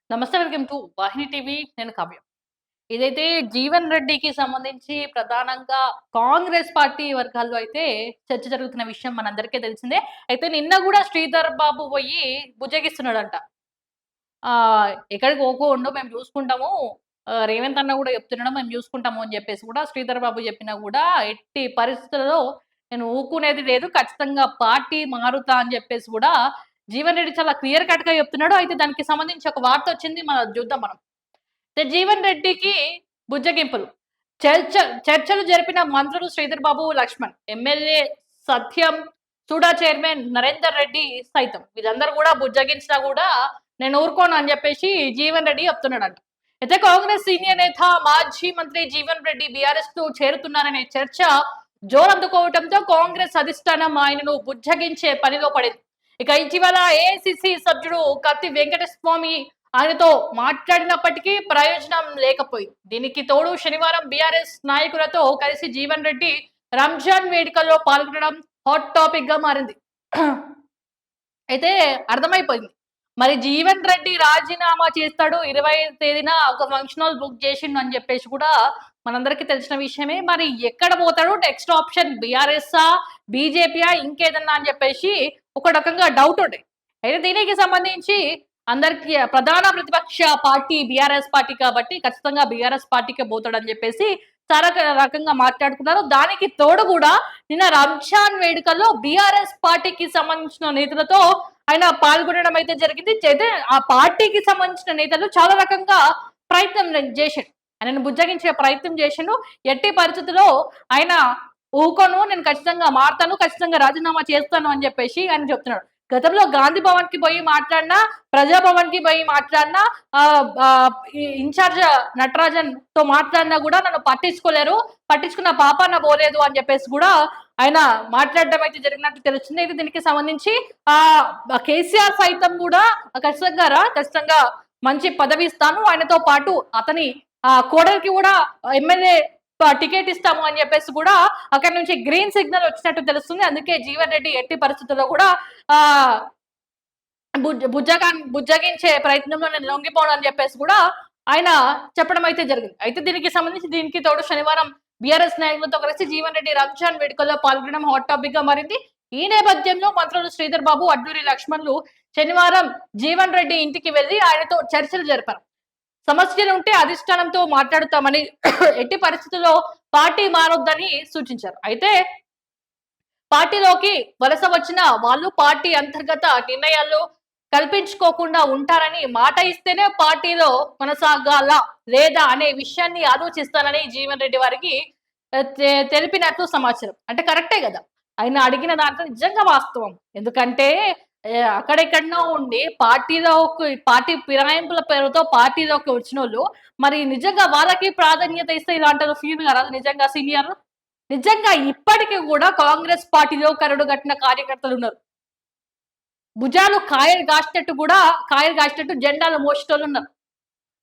నమస్తే. Welcome to Vahini TV. నేను కావ్య. ఇదైతే జీవన్ రెడ్డికి సంబంధించి ప్రధానంగా కాంగ్రెస్ పార్టీ వర్గాల్లో అయితే చర్చ జరుగుతున్న విషయం మనందరికీ తెలిసిందే. అయితే నిన్న గూడా శ్రీధర్ బాబు పోయి బుజ్జగిస్తున్నాడంట. "ఎక్కడికి పోకు ఉండు మేము చూసుకుంటాము. రేవంత్ అన్న గూడా చెప్తున్నాడు మేము చూసుకుంటాము" అని జెప్పేసి గూడా శ్రీధర్ బాబు చెప్పినా గూడా ఎట్టి పరిస్థితుల్లో నేను ఊకునేది లేదు. ఖచ్చితంగా పార్టీ మారుతా అని జెప్పేసి గూడా జీవన్ రెడ్డి చాలా క్లియర్ కట్‌గా చెప్తున్నాడు. అయితే దానికి సంబంధించి ఒక వార్తొచ్చింది. చూద్దాం మనం. జీవన్ రెడ్డికి బుజ్జగింపులు. చర్చ చర్చలు జరిపిన మంత్రులు శ్రీధర్ బాబు, లక్ష్మణ్. ఎమ్మెల్యే సత్యం, సూడా చైర్మన్ నరేందర్ రెడ్డి సైతం. వీళ్ళందరూ గూడా బుజ్జగించినా గూడా నేను ఊరుకోను అని జెప్పేసి జీవన్ రెడ్డి చెప్తున్నాడంట. అయితే కాంగ్రెస్ సీనియర్ నేత మాజీ మంత్రి జీవన్ రెడ్డి బీఆర్ఎస్‌లో చేరుతున్నారనే చర్చ జోరందుకోవడంతో కాంగ్రెస్ అధిష్టానం ఆయనను బుజ్జగించే పనిలో పడింది. ఇక ఇటీవల ఏఐసీసీ సభ్యుడు కత్తి వెంకటస్వామి ఆయనతో మాట్లాడినప్పటికీ ప్రయోజనం లేకపోయింది. దీనికి తోడు శనివారం బీఆర్ఎస్ నాయకులతో కలిసి జీవన్ రెడ్డి రంజాన్ వేడుకల్లో పాల్గొనడం హాట్ టాపిక్ గా మారింది. అయితే అర్థమైపోయింది. మరి జీవన్ రెడ్డి రాజీనామా చేస్తాడు. 20వ తేదీన ఒక ఫంక్షన్ హాల్ బుక్ చేసిండు అని చెప్పేసి కూడా మనందరికీ తెలిసిన విషయమే. మరి ఎక్కడ పోతాడు? నెక్స్ట్ ఆప్షన్ బీఆర్ఎస్సా, బీజేపీయా, ఇంకేదన్నా అని చెప్పేసి ఒక రకంగా డౌట్ ఉండే. అయితే దీనికి సంబంధించి అందరికి ప్రధాన ప్రతిపక్ష పార్టీ బీఆర్ఎస్ పార్టీ కాబట్టి ఖచ్చితంగా బీఆర్ఎస్ పార్టీకే పోతాడని చెప్పేసి చాలా రకంగా మాట్లాడుకున్నారు. దానికి తోడు కూడా నిన్న రంజాన్ వేడుకల్లో బీఆర్ఎస్ పార్టీకి సంబంధించిన నేతలతో ఆయన పాల్గొనడం అయితే జరిగింది. అయితే ఆ పార్టీకి సంబంధించిన నేతలు చాలా రకంగా ప్రయత్నం చేసిండు. ఆయనను బుజ్జగించే ప్రయత్నం చేసిండు. ఎట్టి పరిస్థితుల్లో ఆయన ఊకోను, నేను ఖచ్చితంగా మారతాను, ఖచ్చితంగా రాజీనామా చేస్తాను అని చెప్పేసి ఆయన చెప్తున్నాడు. గతంలో గాంధీ భవన్ కి పోయి మాట్లాడినా, ప్రజాభవన్ కి పోయి మాట్లాడినా, ఇన్ఛార్జ్ నటరాజన్ తో మాట్లాడినా కూడా నన్ను పట్టించుకోలేరు, పట్టించుకున్న పాపాన పోలేదు అని చెప్పేసి కూడా ఆయన మాట్లాడడం అయితే జరిగినట్టు తెలుస్తుంది. అయితే దీనికి సంబంధించి కేసీఆర్ సైతం కూడా ఖచ్చితంగా మంచి పదవి ఇస్తాను, ఆయనతో పాటు అతని కోడలికి కూడా ఎమ్మెల్యే టికెట్ ఇస్తాము అని చెప్పేసి కూడా అక్కడ నుంచి గ్రీన్ సిగ్నల్ వచ్చినట్టు తెలుస్తుంది. అందుకే జీవన్ రెడ్డి ఎట్టి పరిస్థితుల్లో కూడా ఆ బుజ్జగించే ప్రయత్నంలో నేను లొంగిపోను అని చెప్పేసి కూడా ఆయన చెప్పడం అయితే జరిగింది. అయితే దీనికి తోడు శనివారం బీఆర్ఎస్ నాయకులతో కలిసి జీవన్ రెడ్డి రంజాన్ వేడుకల్లో పాల్గొనడం హాట్ టాపిక్ గా మారింది. ఈ నేపథ్యంలో మంత్రులు శ్రీధర్ బాబు, అడ్లూరి లక్ష్మణ్లు శనివారం జీవన్ రెడ్డి ఇంటికి వెళ్లి ఆయనతో చర్చలు జరిపారు. సమస్యలుంటే అధిష్టానంతో మాట్లాడుతామని, ఎట్టి పరిస్థితుల్లో పార్టీ మారొద్దని సూచించారు. అయితే పార్టీలోకి వలస వచ్చిన వాళ్ళు పార్టీ అంతర్గత నిర్ణయాల్లో కల్పించుకోకుండా ఉంటారని, మాట ఇస్తేనే పార్టీలో కొనసాగాల లేదా అనే విషయాన్ని ఆలోచిస్తానని జీవన్ రెడ్డి వారికి తెలిపినట్లు సమాచారం. అంటే కరెక్టే కదా, ఆయన అడిగిన దాంట్లో నిజంగా వాస్తవం. ఎందుకంటే అక్కడెక్కడనో ఉండి పార్టీ ఫిరాయింపుల పేరుతో పార్టీలోకి వచ్చినోళ్ళు మరి నిజంగా వాళ్ళకి ప్రాధాన్యత ఇస్తే ఇలాంటి ఫీల్ కదా నిజంగా సీనియర్. నిజంగా ఇప్పటికీ కూడా కాంగ్రెస్ పార్టీలో కరడు కట్టిన కార్యకర్తలు ఉన్నారు. భుజాలు కాయలు కాసినట్టు జెండాలు మోసేటోళ్ళు ఉన్నారు.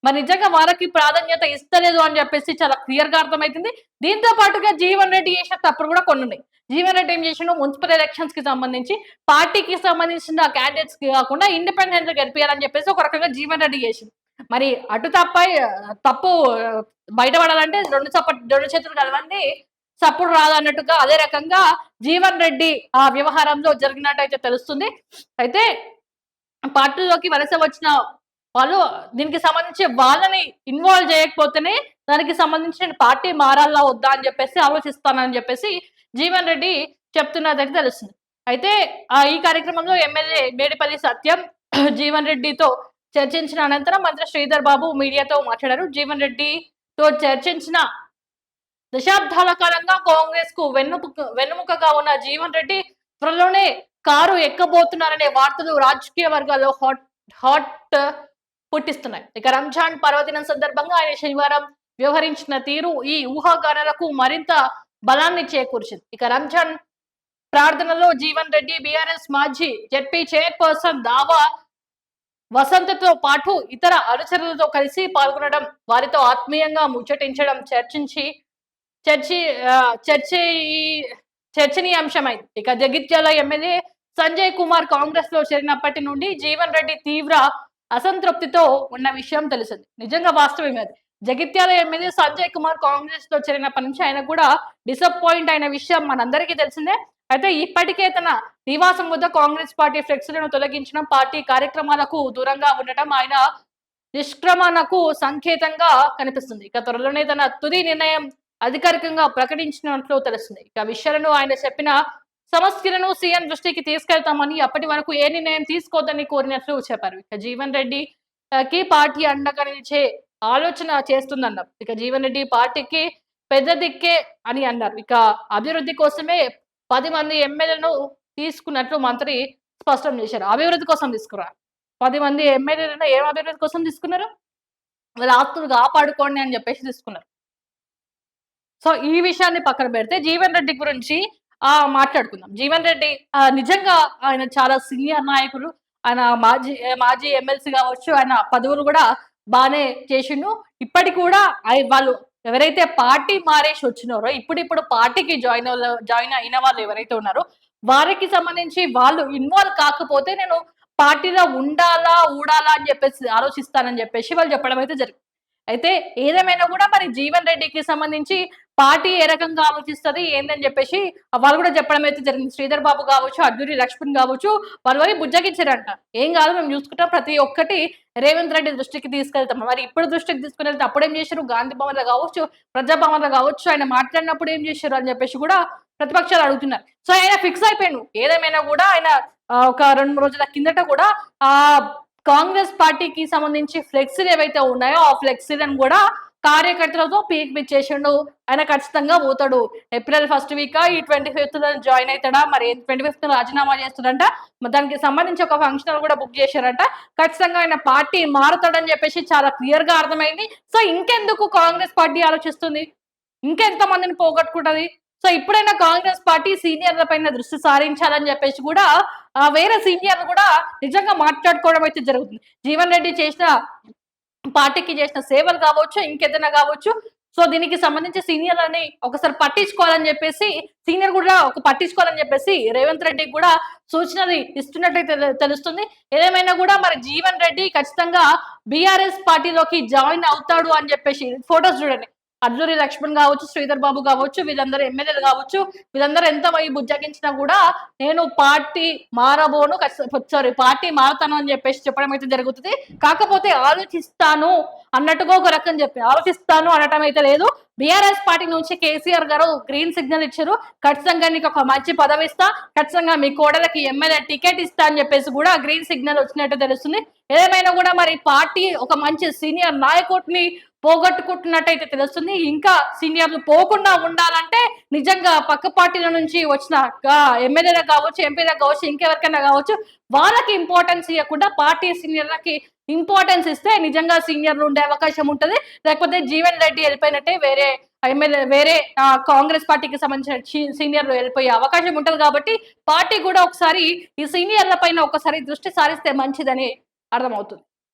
మరి నిజంగా వాళ్ళకి ప్రాధాన్యత ఇస్తలేదు అని చెప్పేసి చాలా క్లియర్ గా అర్థమైతుంది. దీంతో పాటుగా జీవన్ రెడ్డి చేసిన తప్పులు కూడా కొన్ని ఉన్నాయి. జీవన్ రెడ్డి ఏం చేసిండు, మున్సిపల్ ఎలక్షన్స్ కి సంబంధించి పార్టీకి సంబంధించిన క్యాండిడేట్స్ కి కాకుండా ఇండిపెండెంట్ గా గెలిపియాలని చెప్పేసి ఒక రకంగా జీవన్ రెడ్డి చేసిండు. మరి అటు తప్పు బయటపడాలంటే రెండు చేతులు కలవండి, చప్పుడు రాదు అన్నట్టుగా అదే రకంగా జీవన్ రెడ్డి ఆ వ్యవహారంలో జరిగినట్టయితే తెలుస్తుంది. అయితే పార్టీలోకి వలస వచ్చిన వాళ్ళు దీనికి సంబంధించి వాళ్ళని ఇన్వాల్వ్ చేయకపోతేనే దానికి సంబంధించిన పార్టీ మారాలా వద్దా అని చెప్పేసి ఆలోచిస్తానని చెప్పేసి జీవన్ రెడ్డి చెప్తున్నదని తెలుస్తుంది. అయితే ఈ కార్యక్రమంలో ఎమ్మెల్యే మేడిపల్లి సత్యం జీవన్ రెడ్డితో చర్చించిన అనంతరం మంత్రి శ్రీధర్ బాబు మీడియాతో మాట్లాడారు. జీవన్ రెడ్డితో చర్చించిన దశాబ్దాల కాలంగా కాంగ్రెస్ కు వెన్నుముకగా ఉన్న జీవన్ రెడ్డి త్వరలోనే కారు ఎక్కబోతున్నారనే వార్తలు రాజకీయ వర్గాల్లో హాట్ పుట్టిస్తున్నాయి. ఇక రంజాన్ పర్వదినం సందర్భంగా ఆయన శనివారం వ్యవహరించిన తీరు ఈ ఊహాగానాలకు మరింత బలాన్ని చేకూర్చింది. ఇక రంజాన్ ప్రార్థనలో జీవన్ రెడ్డి, బీఆర్ఎస్ మాజీ జెడ్పీ చైర్పర్సన్ దావా వసంతతో పాటు ఇతర అనుచరులతో కలిసి పాల్గొనడం, వారితో ఆత్మీయంగా ముచ్చటించడం చర్చనీయాంశమైంది. ఇక జగిత్యాల ఎమ్మెల్యే సంజయ్ కుమార్ కాంగ్రెస్ లో చేరినప్పటి నుండి జీవన్ రెడ్డి తీవ్ర అసంతృప్తితో ఉన్న విషయం తెలిసింది. నిజంగా వాస్తవమే అది. జగిత్యాల ఎమ్మెల్యే సంజయ్ కుమార్ కాంగ్రెస్ లో చేరినప్పటి నుంచి ఆయన కూడా డిసప్పాయింట్ అయిన విషయం మనందరికీ తెలిసిందే. అయితే ఇప్పటికే తన నివాసం వద్ద కాంగ్రెస్ పార్టీ ఫ్లెక్సీలను తొలగించడం, పార్టీ కార్యక్రమాలకు దూరంగా ఉండటం ఆయన నిష్క్రమణకు సంకేతంగా కనిపిస్తుంది. ఇక త్వరలోనే తన తుది నిర్ణయం అధికారికంగా ప్రకటించినట్లు తెలుస్తుంది. ఇక విషయాలను ఆయన చెప్పిన సమస్యలను సీఎం దృష్టికి తీసుకెళ్తామని, అప్పటి వరకు ఏ నిర్ణయం తీసుకోవద్దని కోరినట్లు చెప్పారు. ఇక జీవన్ రెడ్డి కి పార్టీ అండగా నిలిచే ఆలోచన చేస్తుందన్నారు. ఇక జీవన్ రెడ్డి పార్టీకి పెద్ద దిక్కే అని అన్నారు. ఇక అభివృద్ధి కోసమే 10 మంది ఎమ్మెల్యేలను తీసుకున్నట్లు మంత్రి స్పష్టం చేశారు. అభివృద్ధి కోసం తీసుకురా 10 మంది ఎమ్మెల్యేలను ఏం అభివృద్ధి కోసం తీసుకున్నారు? వాళ్ళ ఆస్తులు కాపాడుకోండి అని చెప్పేసి తీసుకున్నారు. సో ఈ విషయాన్ని పక్కన పెడితే జీవన్ రెడ్డి గురించి మాట్లాడుకుందాం. జీవన్ రెడ్డి నిజంగా ఆయన చాలా సీనియర్ నాయకులు. ఆయన మాజీ మాజీ ఎమ్మెల్సీ కావచ్చు. ఆయన పదవులు కూడా బానే చేసిండు. ఇప్పటికి కూడా వాళ్ళు ఎవరైతే పార్టీ మారేసి వచ్చినారో, ఇప్పుడిప్పుడు పార్టీకి జాయిన్ అయిన వాళ్ళు ఎవరైతే ఉన్నారో, వారికి సంబంధించి వాళ్ళు ఇన్వాల్వ్ కాకపోతే నేను పార్టీలో ఉండాలా, ఊడాలా అని చెప్పేసి ఆలోచిస్తానని చెప్పేసి వాళ్ళు చెప్పడం అయితే జరిగింది. అయితే ఏదేమైనా కూడా మరి జీవన్ రెడ్డికి సంబంధించి పార్టీ ఏ రకంగా ఆలోచిస్తది ఏందని చెప్పేసి వాళ్ళు కూడా చెప్పడం అయితే జరిగింది. శ్రీధర్ బాబు కావచ్చు, అడ్డూరి లక్ష్మణ్ కావచ్చు, వాళ్ళు బుజ్జగించారంట. ఏం కాదు మేము చూసుకుంటాం, ప్రతి ఒక్కటి రేవంత్ రెడ్డి దృష్టికి తీసుకెళ్తాం. మరి ఇప్పుడు దృష్టికి తీసుకుని వెళ్తే అప్పుడేం చేశారు? గాంధీ భవన్ లో కావచ్చు, ప్రజాభవన్ లో కావచ్చు, ఆయన మాట్లాడినప్పుడు ఏం చేశారు అని చెప్పేసి కూడా ప్రతిపక్షాలు అడుగుతున్నారు. సో ఆయన ఫిక్స్ అయిపోయాడు. ఏదేమైనా కూడా ఆయన ఒక 2-3 రోజుల కిందట కూడా ఆ కాంగ్రెస్ పార్టీకి సంబంధించి ఫ్లెక్సీలు ఏవైతే ఉన్నాయో ఆ ఫ్లెక్సీలను కూడా కార్యకర్తలతో పీక్ చేసిండు. ఆయన ఖచ్చితంగా పోతాడు. ఏప్రిల్ 1st వీక్ ఈ 25th జాయిన్ అవుతాడా, మరి 25th రాజీనామా చేస్తాడంట. దానికి సంబంధించి ఒక ఫంక్షన్ కూడా బుక్ చేశారంట. ఖచ్చితంగా ఆయన పార్టీ మారుతాడని చెప్పేసి చాలా క్లియర్ గా అర్థమైంది. సో ఇంకెందుకు కాంగ్రెస్ పార్టీ ఆలోచిస్తుంది? ఇంకెంత మందిని పోగొట్టుకుంటది? సో ఇప్పుడైనా కాంగ్రెస్ పార్టీ సీనియర్ల పైన దృష్టి సారించాలని చెప్పేసి కూడా వేరే సీనియర్లు కూడా నిజంగా మాట్లాడుకోవడం అయితే జరుగుతుంది. జీవన్ రెడ్డి చేసిన పార్టీకి చేసిన సేవలు కావచ్చు, ఇంకేదైనా కావచ్చు. సో దీనికి సంబంధించి సీనియర్లని ఒకసారి పట్టించుకోవాలని చెప్పేసి సీనియర్ కూడా పట్టించుకోవాలని చెప్పేసి రేవంత్ రెడ్డికి కూడా సూచనలు ఇస్తున్నట్టయితే తెలుస్తుంది. ఏదేమైనా కూడా మరి జీవన్ రెడ్డి ఖచ్చితంగా బీఆర్ఎస్ పార్టీలోకి జాయిన్ అవుతాడు అని చెప్పేసి ఫొటోస్ చూడండి. అడ్లూరి లక్ష్మణ్ కావచ్చు, శ్రీధర్ బాబు కావచ్చు, వీళ్ళందరూ ఎమ్మెల్యేలు కావచ్చు, వీళ్ళందరూ ఎంత బుజ్జగించినా కూడా నేను పార్టీ మారబోను, పార్టీ మారుతాను అని చెప్పేసి చెప్పడం అయితే జరుగుతుంది. కాకపోతే ఆలోచిస్తాను అన్నట్టుగా ఒక రకం చెప్పి ఆలోచిస్తాను అనటం అయితే లేదు. బీఆర్ఎస్ పార్టీ నుంచి కేసీఆర్ గారు గ్రీన్ సిగ్నల్ ఇచ్చారు. ఖచ్చితంగా నీకు ఒక మంచి పదవి ఇస్తా, ఖచ్చితంగా మీ కోడలకి ఎమ్మెల్యే టికెట్ ఇస్తా అని చెప్పేసి కూడా గ్రీన్ సిగ్నల్ వచ్చినట్టు తెలుస్తుంది. ఏదేమైనా కూడా మరి పార్టీ ఒక మంచి సీనియర్ నాయకుడిని పోగొట్టుకుంటున్నట్టయితే తెలుస్తుంది. ఇంకా సీనియర్లు పోకుండా ఉండాలంటే నిజంగా పక్క పార్టీల నుంచి వచ్చిన ఎమ్మెల్యేలకు కావచ్చు, ఎంపీలకు కావచ్చు, ఇంకెవరికైనా కావచ్చు, వాళ్ళకి ఇంపార్టెన్స్ ఇవ్వకుండా పార్టీ సీనియర్లకి ఇంపార్టెన్స్ ఇస్తే నిజంగా సీనియర్లు ఉండే అవకాశం ఉంటుంది. లేకపోతే జీవన్ రెడ్డి వెళ్ళిపోయినట్టే వేరే ఎమ్మెల్యే వేరే కాంగ్రెస్ పార్టీకి సంబంధించిన సీనియర్లు వెళ్ళిపోయే అవకాశం ఉంటుంది. కాబట్టి పార్టీ కూడా ఒకసారి ఈ సీనియర్ల పైన ఒకసారి దృష్టి సారిస్తే మంచిదని అర్థమవుతుంది.